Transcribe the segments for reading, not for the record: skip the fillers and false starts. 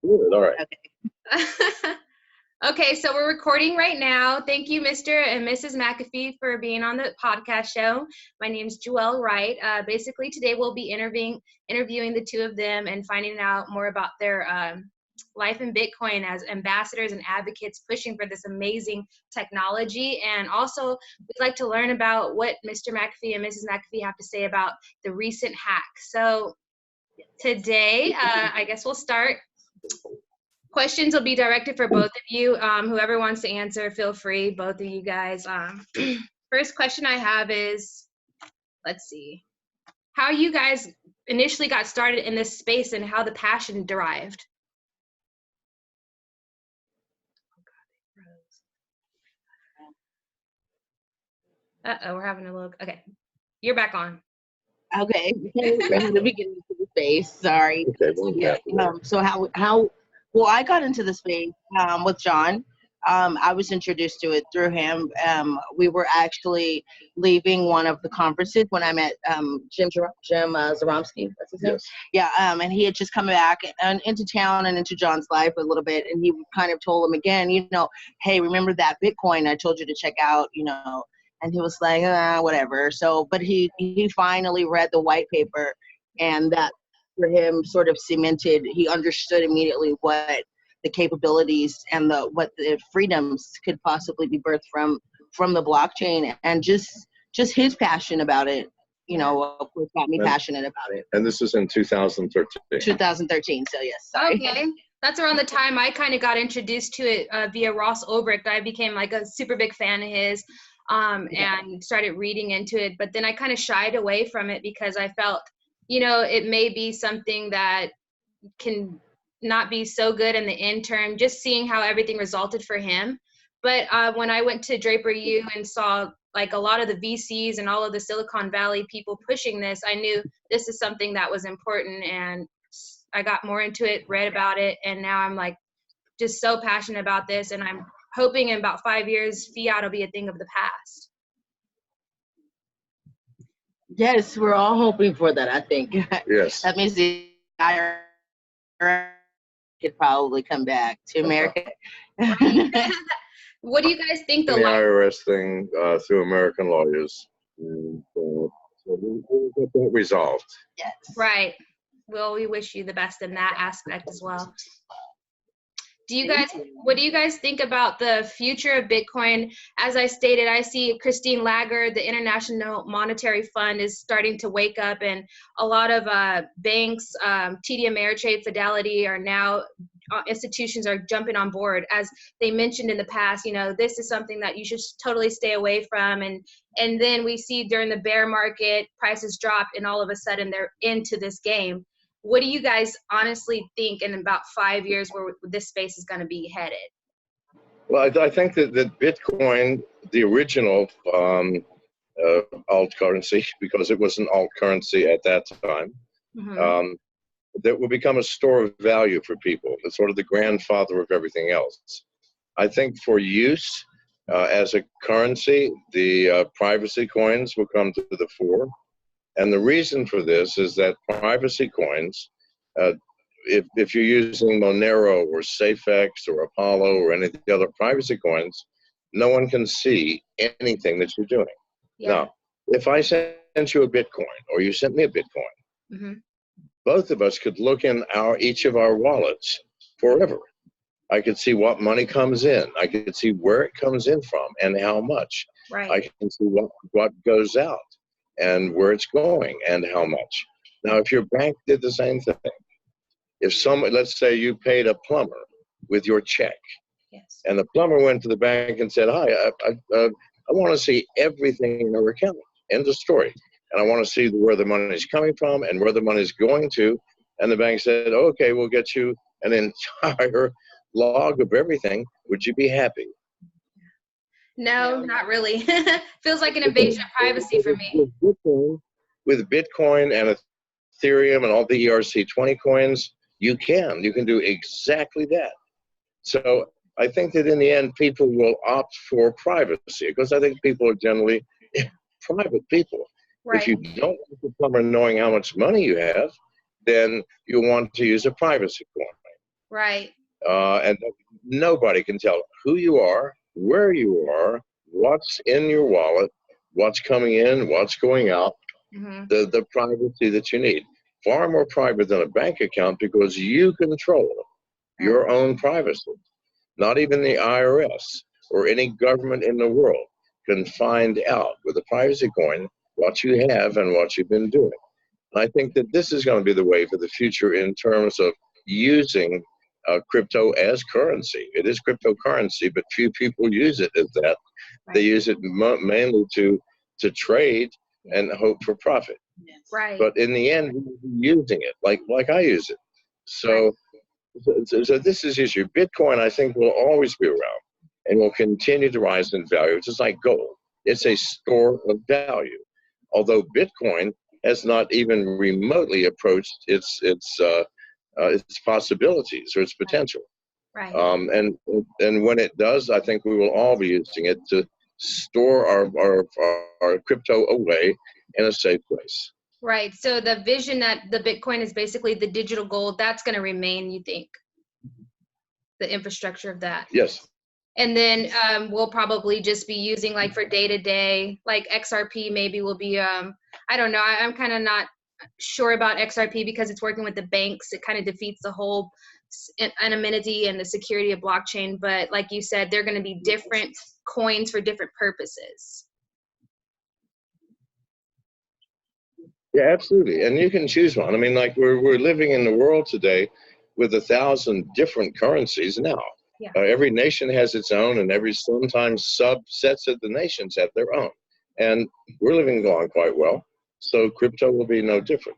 Good. All right. Okay. Okay, so we're recording right now. Thank you, Mr. and Mrs. McAfee, for being on the podcast show. My name is Jouell, Wright. Basically, today we'll be interviewing the two of them and finding out more about their life in Bitcoin as ambassadors and advocates pushing for this amazing technology. And also, we'd like to learn about what Mr. McAfee and Mrs. McAfee have to say about the recent hack. So today, I guess we'll start. Questions will be directed for both of you. Whoever wants to answer, feel free, both of you guys. First question I have is, let's see, how you guys initially got started in this space and how the passion derived. Uh-oh, we're having a look. Okay, you're back on. Okay, from the beginning of the space, sorry. Okay, well, Yeah. So well, I got into the space with John. I was introduced to it through him. We were actually leaving one of the conferences when I met Jim Zaromsky. That's his name. Yes. Yeah, and he had just come back and into town and into John's life a little bit, and he kind of told him again, hey, remember that Bitcoin I told you to check out, And he was like, whatever. So, but he finally read the white paper, and that for him sort of cemented. He understood immediately what the capabilities and what the freedoms could possibly be birthed from the blockchain, and just his passion about it. Of course, got me passionate about it. And this is in 2013. 2013. So yes. Sorry. Okay. That's around the time I kind of got introduced to it via Ross Ulbricht. I became like a super big fan of his. And started reading into it, but then I kind of shied away from it because I felt, it may be something that can not be so good in the interim, just seeing how everything resulted for him. But when I went to Draper U and saw like a lot of the VCs and all of the Silicon Valley people pushing this, I knew this is something that was important, and I got more into it, read about it, and now I'm like just so passionate about this, and I'm hoping in about 5 years, fiat will be a thing of the past. Yes, we're all hoping for that, I think. Yes. That means the IRS could probably come back to America. What do you guys think The IRS thing through American lawyers. So we'll get that resolved. Yes. Right. Well, we wish you the best in that aspect as well. What do you guys think about the future of Bitcoin? As I stated, I see Christine Lagarde, the International Monetary Fund, is starting to wake up, and a lot of banks, TD Ameritrade, Fidelity, are now institutions are jumping on board. As they mentioned in the past, this is something that you should totally stay away from. And then we see during the bear market, prices dropped, and all of a sudden they're into this game. What do you guys honestly think in about 5 years where this space is going to be headed? Well, I think that Bitcoin, the original alt currency, because it was an alt currency at that time, that will become a store of value for people. It's sort of the grandfather of everything else. I think for use as a currency, the privacy coins will come to the fore. And the reason for this is that privacy coins, if you're using Monero or SafeX or Apollo or any of the other privacy coins, no one can see anything that you're doing. Yeah. Now, if I sent you a Bitcoin or you sent me a Bitcoin, both of us could look in each of our wallets forever. I could see what money comes in. I could see where it comes in from and how much. Right. I can see what goes out and where it's going and how much. Now, if your bank did the same thing, if let's say you paid a plumber with your check, yes, and the plumber went to the bank and said, hi, I want to see everything in your account, end of story. And I want to see where the money is coming from and where the money is going to. And the bank said, okay, we'll get you an entire log of everything. Would you be happy? No, not really. Feels like an invasion of privacy for me. With Bitcoin and Ethereum and all the ERC20 coins, you can do exactly that. So I think that in the end, people will opt for privacy because I think people are generally private people. Right. If you don't want the plumber knowing how much money you have, then you want to use a privacy coin. Right. And nobody can tell who you are, where you are, what's in your wallet, what's coming in, what's going out, the privacy that you need. Far more private than a bank account because you control your own privacy. Not even the IRS or any government in the world can find out with a privacy coin what you have and what you've been doing. And I think that this is going to be the way for the future in terms of using crypto as currency. It is cryptocurrency, but few people use it as that. They use it mainly to trade and hope for profit. Right. But in the end, we're using it like I use it. So, so this is the issue. Bitcoin, I think, will always be around and will continue to rise in value. It's just like gold. It's a store of value. Although Bitcoin has not even remotely approached its possibilities or its potential. Right. And when it does, I think we will all be using it to store our crypto away in a safe place. Right. So the vision that the Bitcoin is basically the digital gold, that's going to remain, you think? The infrastructure of that. Yes. And then we'll probably just be using like for day to day, like XRP maybe will be, I don't know. I'm kind of not sure about XRP because it's working with the banks. It kind of defeats the whole anonymity and the security of blockchain. But like you said, they're going to be different coins for different purposes. Yeah, absolutely. And you can choose one. I mean, like we're living in the world today with 1,000 different currencies now. Yeah. Every nation has its own, and sometimes subsets of the nations have their own. And we're living along quite well. So crypto will be no different.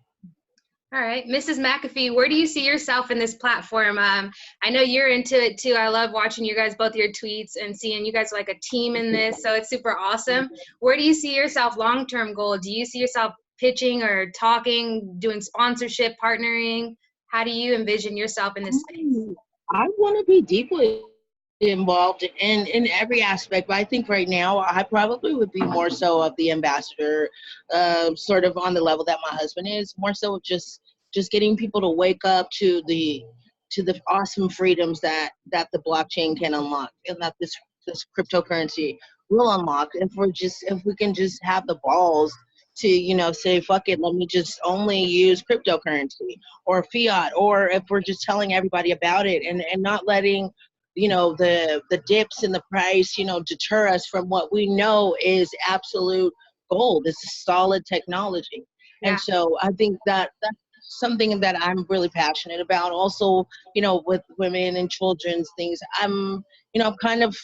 All right. Mrs. McAfee, where do you see yourself in this platform? I know you're into it too. I love watching you guys, both your tweets, and seeing you guys are like a team in this. So it's super awesome. Where do you see yourself long-term goal? Do you see yourself pitching or talking, doing sponsorship, partnering? How do you envision yourself in this space? I want to be deeply involved in every aspect, but I think right now I probably would be more so of the ambassador, sort of on the level that my husband is, more so just getting people to wake up to the awesome freedoms that the blockchain can unlock, and that this cryptocurrency will unlock if we can just have the balls to, you know, say, fuck it, let me just only use cryptocurrency or fiat, or if we're just telling everybody about it and not letting, you know, the dips in the price, you know, deter us from what we know is absolute gold. This is solid technology. Yeah. And so I think that's something that I'm really passionate about. Also, you know, with women and children's things, I'm kind of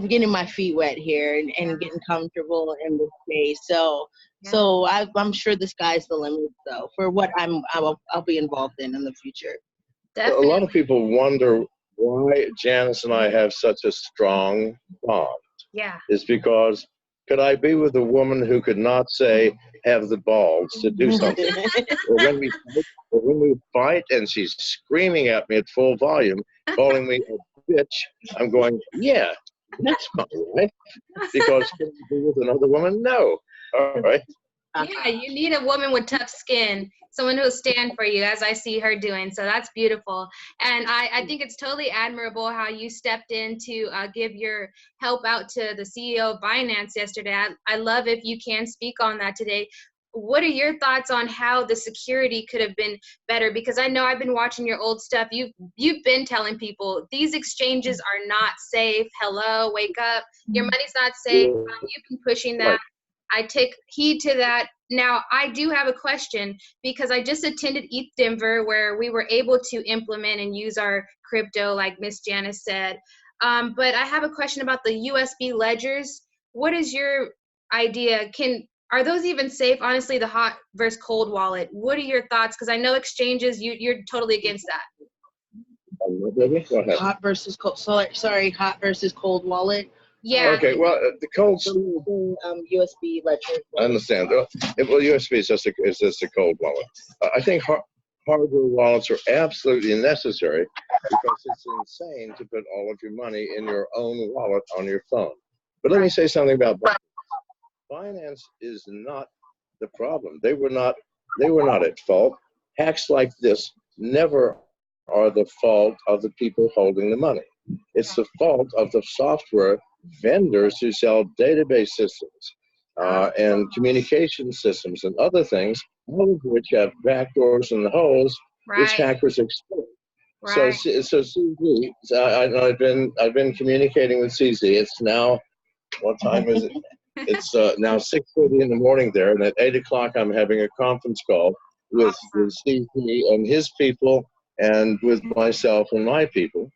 getting my feet wet here and getting comfortable in this space. So I'm sure the sky's the limit, though, for what I'll be involved in the future. Definitely. A lot of people wonder why Janice and I have such a strong bond. Yeah. It's because could I be with a woman who could not say, have the balls to do something? or when we fight and she's screaming at me at full volume, calling me a bitch, I'm going, yeah, that's my wife. Because can I be with another woman? No. All right. Yeah, you need a woman with tough skin, someone who'll stand for you, as I see her doing. So that's beautiful. And I think it's totally admirable how you stepped in to give your help out to the CEO of Binance yesterday. I love if you can speak on that today. What are your thoughts on how the security could have been better? Because I know I've been watching your old stuff. You've been telling people these exchanges are not safe. Hello, wake up. Your money's not safe. You've been pushing that. I take heed to that. Now, I do have a question because I just attended ETH Denver where we were able to implement and use our crypto like Miss Janice said. But I have a question about the USB ledgers. What is your idea? Are those even safe? Honestly, the hot versus cold wallet. What are your thoughts? Because I know exchanges, you're totally against that. Hot versus cold. Sorry, hot versus cold wallet. Yeah. Okay. Well, the cold USB ledger. I understand. Well, USB is just a cold wallet. I think hardware wallets are absolutely necessary because it's insane to put all of your money in your own wallet on your phone. But let me say something about Binance. Binance is not the problem. They were not at fault. Hacks like this never are the fault of the people holding the money. It's the fault of the software vendors who sell database systems and communication systems and other things, all of which have backdoors and holes which hackers exploit. Right. So CZ, I've been communicating with CZ. It's now, what time is it? It's now 6:30 in the morning there, and at 8 o'clock I'm having a conference call with CZ and his people, and with myself and my people,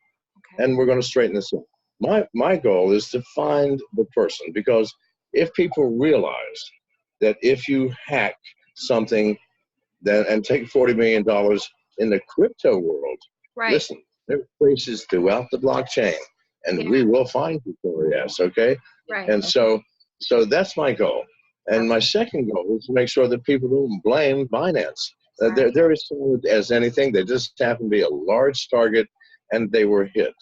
and we're going to straighten this out. My goal is to find the person, because if people realize that if you hack something and take $40 million in the crypto world, listen, there are traces throughout the blockchain, and we will find people, yes, okay? And so that's my goal. And my second goal is to make sure that people don't blame Binance. They're as solid as anything. They just happen to be a large target, and they were hit.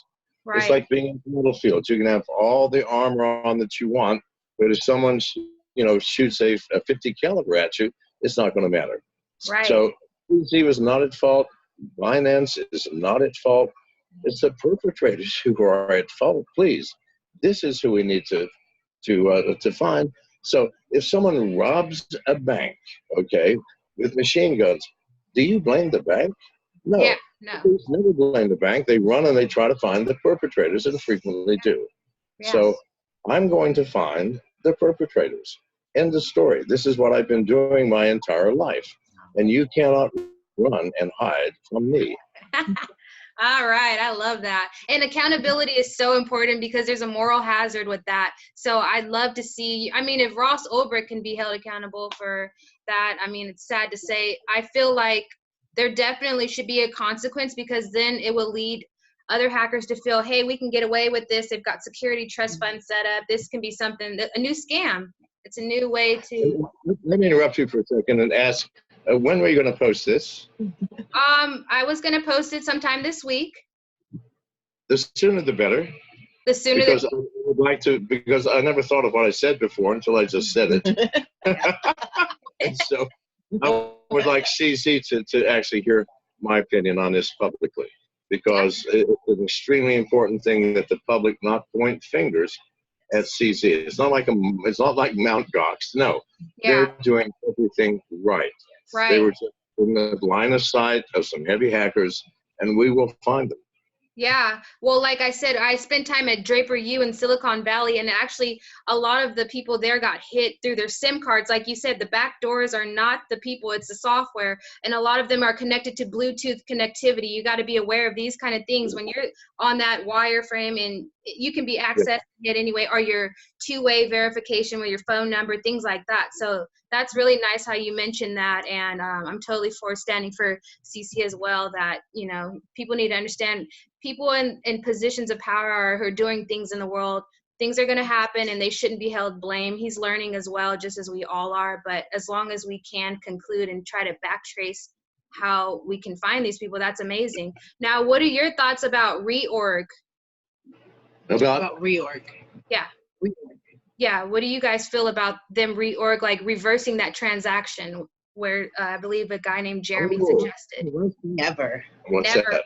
It's like being in the battlefield. You can have all the armor on that you want, but if someone, shoots a 50 caliber at you, it's not going to matter. So he was not at fault. Binance is not at fault. It's the perpetrators who are at fault. Please, this is who we need to find. So if someone robs a bank, okay, with machine guns, do you blame the bank? No. Yeah, no. Please never blame the bank. They run and they try to find the perpetrators, and frequently do. So I'm going to find the perpetrators. End of story. This is what I've been doing my entire life. And you cannot run and hide from me. All right. I love that. And accountability is so important, because there's a moral hazard with that. So I'd love to see, if Ross Ulbricht can be held accountable for that, it's sad to say. I feel like there definitely should be a consequence, because then it will lead other hackers to feel, hey, we can get away with this. They've got security trust funds set up. This can be something, a new scam. It's a new way to. Let me interrupt you for a second and ask, when were you going to post this? I was going to post it sometime this week. The sooner the better. The sooner because I would like to, because I never thought of what I said before until I just said it. And so I would like CZ to actually hear my opinion on this publicly, because it's an extremely important thing that the public not point fingers at CZ. It's not like Mount Gox. No, they're doing everything right. They were just in the line of sight of some heavy hackers, and we will find them. Yeah. Well, like I said, I spent time at Draper U in Silicon Valley, and actually a lot of the people there got hit through their SIM cards. Like you said, the back doors are not the people, it's the software. And a lot of them are connected to Bluetooth connectivity. You got to be aware of these kind of things when you're on that wireframe, and you can be accessed it anyway, or your two-way verification with your phone number, things like that. So that's really nice how you mentioned that. And I'm totally for standing for CC as well, that, people need to understand people in positions of power who are doing things in the world, things are going to happen, and they shouldn't be held blame. He's learning as well, just as we all are. But as long as we can conclude and try to backtrace how we can find these people, that's amazing. Now, what are your thoughts about reorg? About reorg. Yeah. Yeah. What do you guys feel about them reorg, like reversing that transaction where I believe a guy named Jeremy suggested? Never. What's Never. that?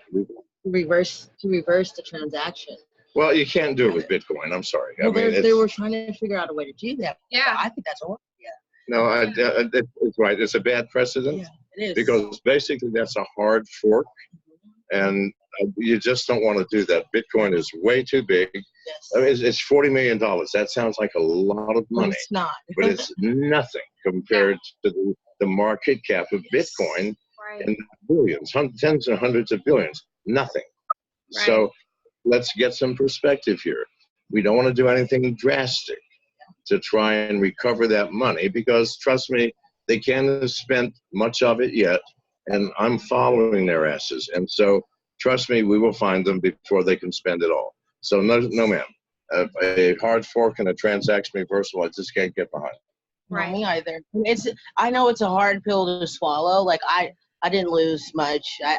To reverse the transaction. Well, you can't do it with Bitcoin. I'm sorry. Well, they were trying to figure out a way to do that. Yeah. I think that's horrible. Yeah. No, it's right. It's a bad precedent. Yeah, it is. Because basically that's a hard fork, and you just don't want to do that. Bitcoin is way too big. Yes. It's $40 million. That sounds like a lot of money. It's not. But it's nothing compared to the market cap of Bitcoin, and billions, tens and hundreds of billions. Nothing. So let's get some perspective here. We don't want to do anything drastic to try and recover that money, because trust me, they can't have spent much of it yet, and I'm following their asses. And so trust me, we will find them before they can spend it all. So no ma'am. A hard fork and a transaction reversal, I just can't get behind. Right. Me either. I know it's a hard pill to swallow. Like I didn't lose much. I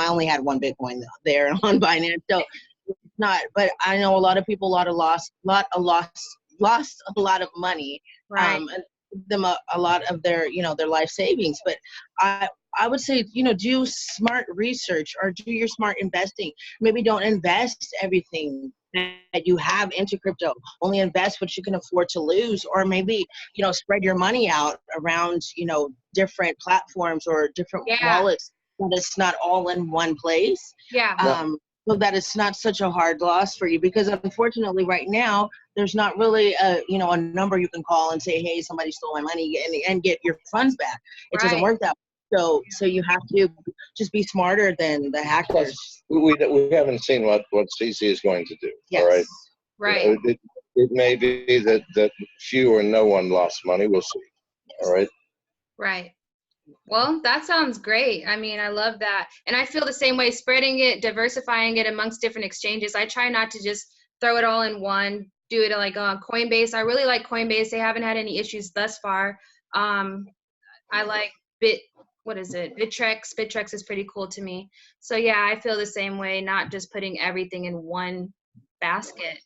only had one Bitcoin there on Binance, so it's not. But I know a lot of people lost a lot of money. Right. them a lot of their, their life savings. But I would say, do smart research or do your smart investing. Maybe don't invest everything that you have into crypto. Only invest what you can afford to lose, or maybe, spread your money out around, different platforms or different wallets, that it's not all in one place. So that it's not such a hard loss for you, because unfortunately right now there's not really a number you can call and say, hey, somebody stole my money, and get your funds back. It doesn't work that way. So you have to just be smarter than the hackers. We haven't seen what CZ is going to do. Yes. All right. Right. It may be that few or no one lost money. We'll see. Yes. All right. Right. Well, that sounds great. I mean, I love that. And I feel the same way, spreading it, diversifying it amongst different exchanges. I try not to just throw it all in one, do it like on Coinbase. I really like Coinbase. They haven't had any issues thus far. I like Bittrex. Bittrex is pretty cool to me. So yeah, I feel the same way, not just putting everything in one basket.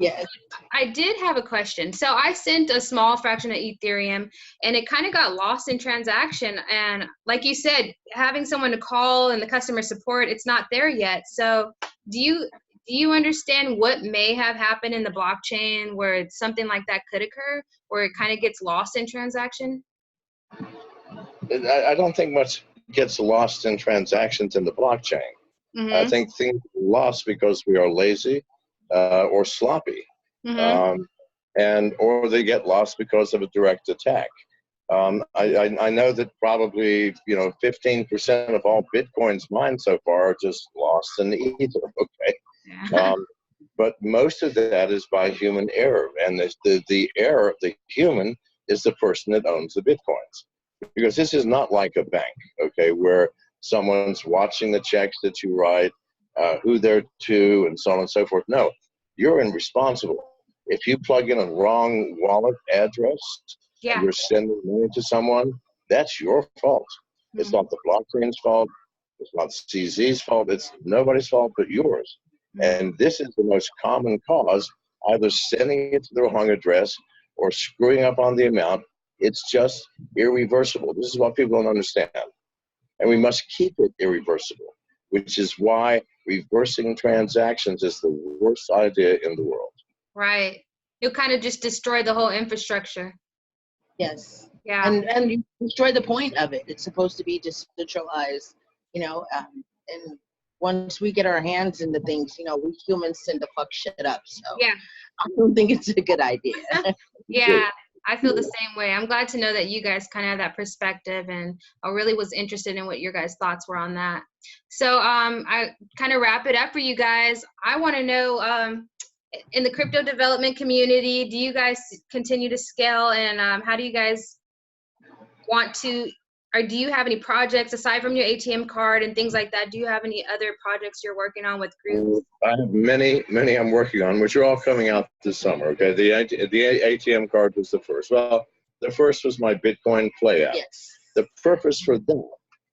Yes. I did have a question. So I sent a small fraction of Ethereum and it kind of got lost in transaction. And like you said, having someone to call and the customer support, it's not there yet. So do you understand what may have happened in the blockchain where something like that could occur, where it kind of gets lost in transaction? I don't think much gets lost in transactions in the blockchain. Mm-hmm. I think things are lost because we are lazy or sloppy, mm-hmm. Or they get lost because of a direct attack. I know that probably 15% of all Bitcoins mined so far are just lost in the ether. Okay, yeah. But most of that is by human error, and the error, the human, is the person that owns the Bitcoins. Because this is not like a bank, okay, where someone's watching the checks that you write, who they're to, and so on and so forth. No, you're responsible. If you plug in a wrong wallet address, and you're sending money to someone, that's your fault. Mm-hmm. It's not the blockchain's fault. It's not CZ's fault. It's nobody's fault but yours. Mm-hmm. And this is the most common cause, either sending it to the wrong address or screwing up on the amount. It's just irreversible. This is what people don't understand. And we must keep it irreversible, which is why reversing transactions is the worst idea in the world. Right. You'll kind of just destroy the whole infrastructure. Yes. Yeah. And you destroy the point of it. It's supposed to be decentralized, and once we get our hands into things, we humans tend to fuck shit up. So yeah, I don't think it's a good idea. Yeah. I feel the same way. I'm glad to know that you guys kind of have that perspective, and I really was interested in what your guys' thoughts were on that. So I kind of wrap it up for you guys. I want to know, in the crypto development community, do you guys continue to scale, and how do you guys want to, or do you have any projects aside from your ATM card and things like that? Do you have any other projects you're working on with groups? I have many I'm working on, which are all coming out this summer. Okay, the ATM card was the first. Well, the first was my Bitcoin Play app. Yes. The purpose for that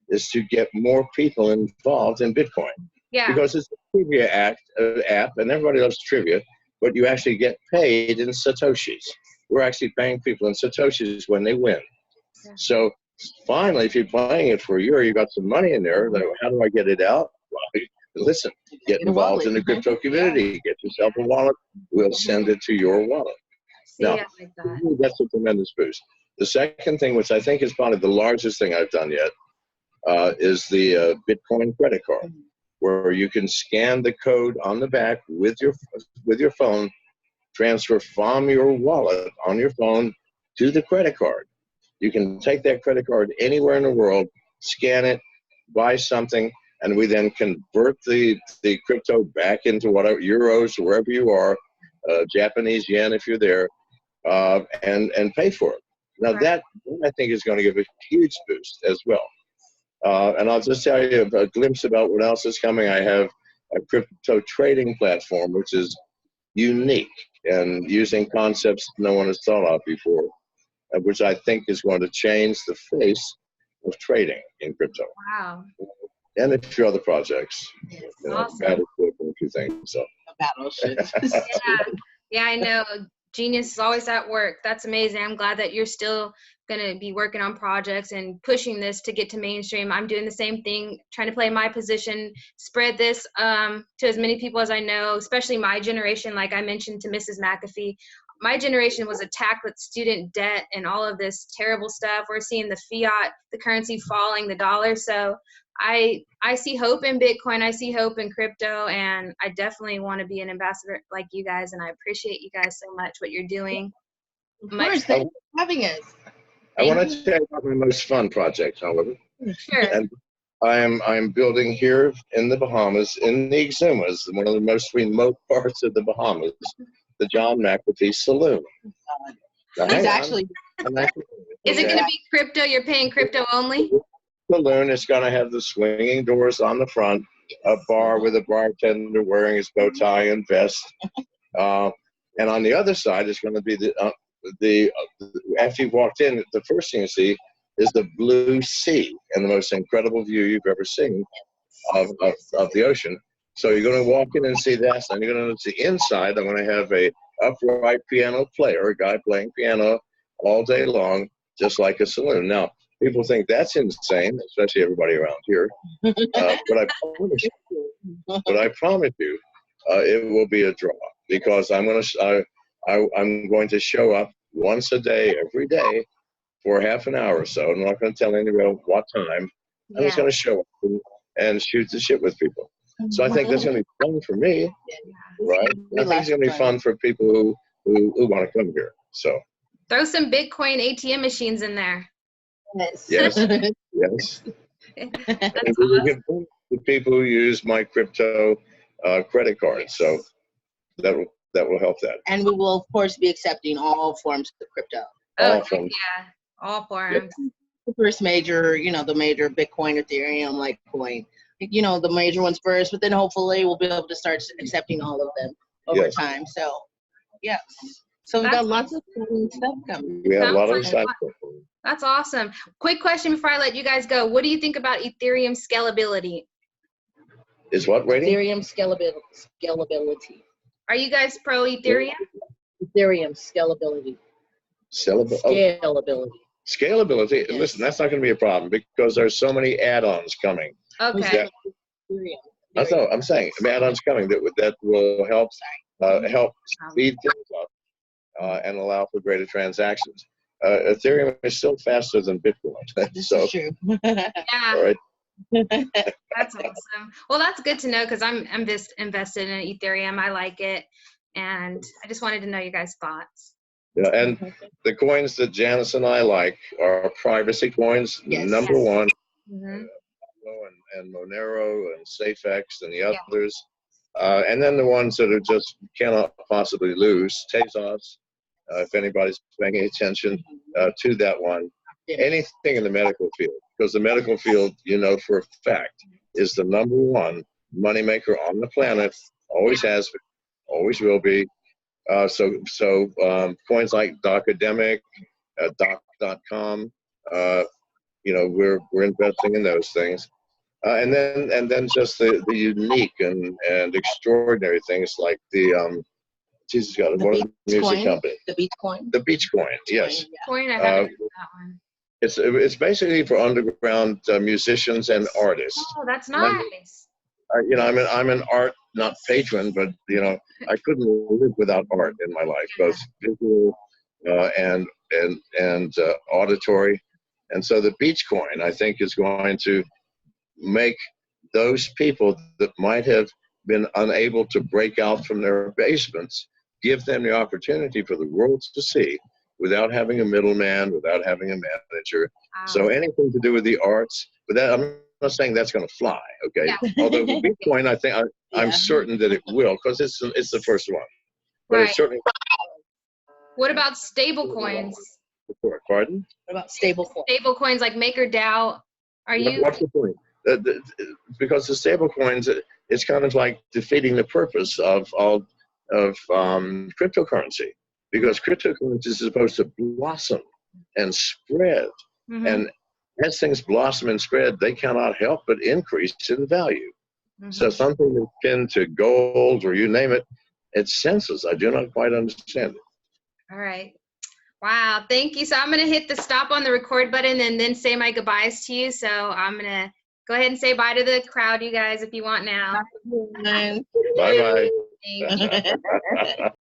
is to get more people involved in Bitcoin. Yeah. Because it's a trivia app, and everybody loves trivia, but you actually get paid in Satoshis. We're actually paying people in Satoshis when they win. Yeah. So finally, if you're playing it for a year, you got some money in there. Like, how do I get it out? Well, listen, get involved in the crypto community. Get yourself a wallet. We'll send it to your wallet. Now, that's a tremendous boost. The second thing, which I think is probably the largest thing I've done yet, is the Bitcoin credit card, where you can scan the code on the back with your phone, transfer from your wallet on your phone to the credit card. You can take that credit card anywhere in the world, scan it, buy something, and we then convert the crypto back into whatever euros, wherever you are, Japanese yen if you're there, and pay for it. Now that I think is going to give a huge boost as well. And I'll just tell you a glimpse about what else is coming. I have a crypto trading platform, which is unique and using concepts no one has thought of before, which I think is going to change the face of trading in crypto. Wow. And a few other projects. Awesome. Battleship and a few things. So. Battleship. Yeah, I know. Genius is always at work. That's amazing. I'm glad that you're still going to be working on projects and pushing this to get to mainstream. I'm doing the same thing, trying to play my position, spread this to as many people as I know, especially my generation. Like I mentioned to Mrs. McAfee, my generation was attacked with student debt and all of this terrible stuff. We're seeing the fiat, the currency falling, the dollar. So I see hope in Bitcoin. I see hope in crypto, and I definitely want to be an ambassador like you guys. And I appreciate you guys so much, what you're doing. Of course, thank you for having us. I want to tell you about my most fun project, however. Sure. And I'm building here in the Bahamas, in the Exumas, one of the most remote parts of the Bahamas, the John McAfee Saloon. Now, He's actually. Is it going to be crypto? You're paying crypto only? Saloon is going to have the swinging doors on the front, a bar with a bartender wearing his bow tie and vest, and on the other side is going to be the after you walked in, the first thing you see is the blue sea and the most incredible view you've ever seen of the ocean. So you're going to walk in and see that, and you're going to see inside. I'm going to have a upright piano player, a guy playing piano all day long, just like a saloon. Now, people think that's insane, especially everybody around here. But I promise you, it will be a draw, because I'm going to show up once a day, every day, for half an hour or so. I'm not going to tell anybody what time. I'm just going to show up and shoot the shit with people. So I think that's going to be fun for me, right? I think it's going to be fun for people who want to come here. So throw some Bitcoin ATM machines in there. Yes. Yes. That's awesome. The people who use my crypto credit card. So that will help that. And we will, of course, be accepting all forms of crypto. Oh, yeah, all forms. The first major, the major Bitcoin, Ethereum, Litecoin, the major ones first, but then hopefully we'll be able to start accepting all of them over time. So, yeah. So we've got lots of stuff coming. We have a lot of stuff. That's awesome. Quick question before I let you guys go. What do you think about Ethereum scalability? Is what rating? Ethereum scalability. Are you guys pro Ethereum? Ethereum scalability. Scalability. Yes. Listen, that's not going to be a problem, because there's so many add-ons coming. Okay. That's all I'm saying. Add-ons coming that will help speed things up and allow for greater transactions. Ethereum is still faster than Bitcoin. This is true. Yeah. All right. That's awesome. Well, that's good to know, because I'm just invested in Ethereum. I like it, and I just wanted to know your guys' thoughts. Yeah, and the coins that Janice and I like are privacy coins. Number one, and Monero and SafeX and the others, and then the ones that are just cannot possibly lose. Tezos, if anybody's paying attention to that one. Anything in the medical field, because the medical field, for a fact, is the number one moneymaker on the planet. Always has been, always will be. So coins like Docademic, Doc.com, we're investing in those things, and then just the unique and extraordinary things like the Jesus God, what is the music company? The Beach Coin. The Beach Coin, yes. Coin, I haven't heard that one. It's basically for underground musicians and artists. Oh, that's nice. I'm an art, not patron, but I couldn't live without art in my life, both visual and auditory. And so the Beach Coin, I think, is going to make those people that might have been unable to break out from their basements, give them the opportunity for the world to see, without having a middleman, without having a manager. Wow. So anything to do with the arts, but that I'm not saying that's going to fly, okay? Yeah. Although the Bitcoin, I think I'm certain that it will, because it's the first one. But it's certainly. What about stable coins? Pardon? What about stable coins? Stable coins like MakerDAO. What's the point? Because the stable coins, it's kind of like defeating the purpose of cryptocurrency. Because cryptocurrency is supposed to blossom and spread. And as things blossom and spread, they cannot help but increase in value. So something that's pinned to gold or you name it, it's senseless. I do not quite understand it. All right. Wow. Thank you. So I'm going to hit the stop on the record button and then say my goodbyes to you. So I'm going to go ahead and say bye to the crowd, you guys, if you want now. Bye. Bye-bye. Thank you.